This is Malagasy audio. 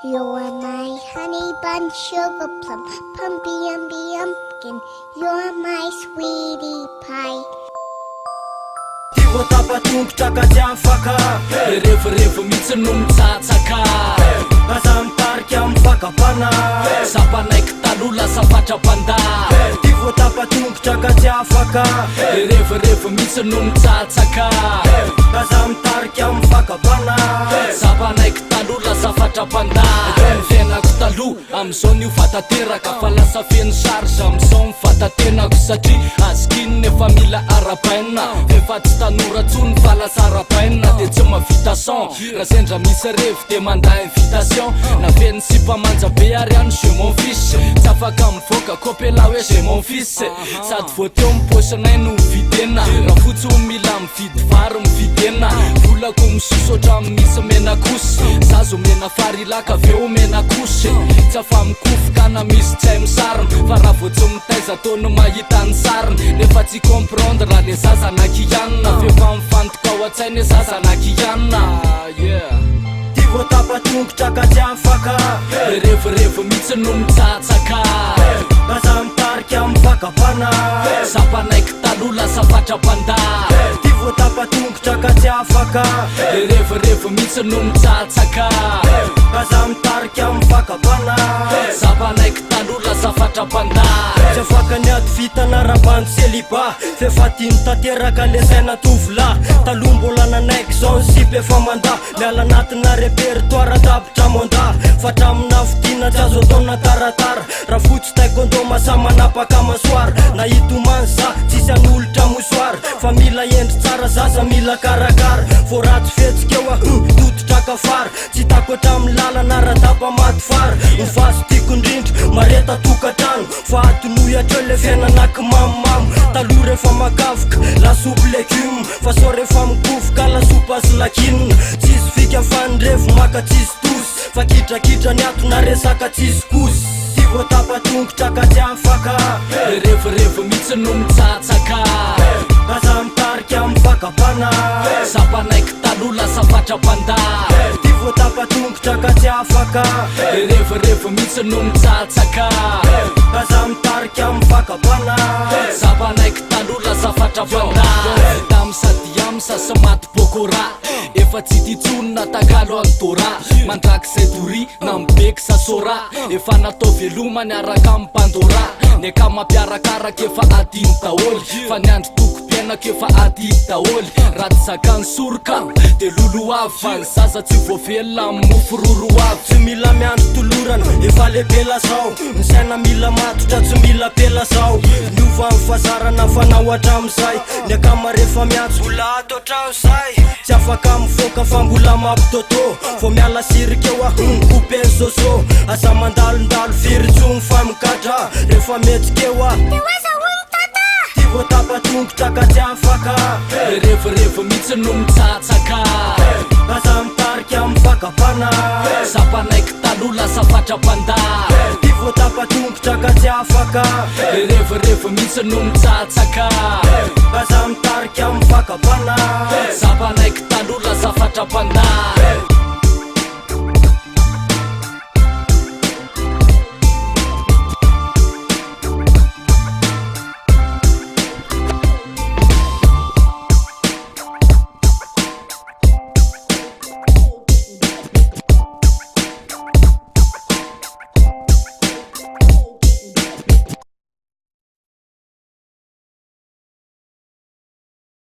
You are my honey bun, sugar plum, pumpy umby umpkin. You're my sweetie pie. Tivo tapa tongotra ka tsy afaka rehefarehefa mihitsy no mitsatsaka aza mitarika amin'ny fakapana sapanaiky taloha lasa fatrapanda Tivo tapa tongotra ka tsy afaka rehefarehefa mihitsy no mitsatsaka aza mitarika amin'ny fakapana sapanaiky taloha lasa fatrapanda fiainako taloha am'izao nio fatateraka fa lasa feno sarsa am'izao mifatatenako satria azokiny efa mila arapaina efa tsy tanora tsony fa lasa arapaina de tsy mavita son raha sendra misy revy de manda invitation na feny sy mpamanja be ary any je mon fils tsy afaka mivoaka kopela hoe je mon fils sady voateo miposinay no mividena raha fotsy ho mila mividy vary mividena volako misosotra misy menakosy zazo mena farilaka aveo menakosy tsy afa mikofoka na misy tsy hay misariny fa raha voatsy mitaiza taony mahita ny sariny nefa tsy comprendre raha le zaza nakianina fefa mifantoka ao an-tsainy zaza nakianina Tivo tapa tongotra ka tsy afaka rehefarehefa mihitsy no mitsatsaka aza mitarika amin'ny fakapana sapanaiky taloha lasa fatrapanda Tivo tapa tongotra ka tsy afaka rehefarehefa mihitsy no mitsatsaka aza mitarika amin'ny fakapana sapanaiky taloha lasa fatrapanda tsy afaka ny ady vitana rabandy seliba fefatiny tateraka le saina tovolahy taloha mbola nanaiky zao ny sipy efa manda miala anatina repertoire tapitra monda fatramina fitina tsy azo ataona taratara raha fotsy taekwondo masa manapaka masoara na hitomany za tsisy an'olotra mosoara fa mila endry tsara zaza mila karakara vo ratsy fetsikeo tototra kafara tsy tako hatramy lalana radapa maty fara mivaso tiako indrindra mareta tokatrano fa atonohatra le fiainanaky mamimamo taloha rehefa makavoka lasopy legume fa sao rehefa mikofoka lasopy azy lakinina tsisy fika fanindrevo maka tsisy tosy fa kitrakitra ny atona resaka tsisy kosy Tivo tapa tongotra ka tsy afaka rehefarehefa mihitsy no mitsatsaka aza mitarika amin'ny fakapana sapanaiky taloha lasa fatrapanda Tivo tapa tongotra ka tsy afaka rehefarehefa mihitsy no mitsatsaka aza mitarika amin'ny fakapana sapanaiky taloha lasa fatrapanda tamy sady amy sasy maty bokora efa tsy titsonina tagalo any tora mandraky zay dory na mibeky sasora efa natao velomany araka amy pandora ny aka mampiarakaraky efa adiny daholy fa ny andro toko-piainako efa adiny daholy raha tsy zakany soroka de lolo avy fa ny zaza tsy voavelona amy mofo roro avy tsy mila miandro tolorana efa lehibe lazao ny saina mila matotra tsy mila pela zao miova amin'ny fazarana fanao hatram'izay ny akama rehefa miantso mbola ato hatram'izay tsy afaka mivoaka fa mbola mampitôtô vo miala sirikeo kopeny zozo aza mandalondalo virytso mifamikatra rehefa metsikeo Tivo tapa tongotra ka tsy afaka rehefarehefa mihitsy no mitsatsaka aza mitarika amin'ny fakapana sapanaiky taloha lasa fatrapanda Tivo tapa tongotra ka tsy afaka rehefarehefa mihitsy no mitsatsaka aza mitarika amin'ny fakapana sapanaiky taloha lasa fatrapanda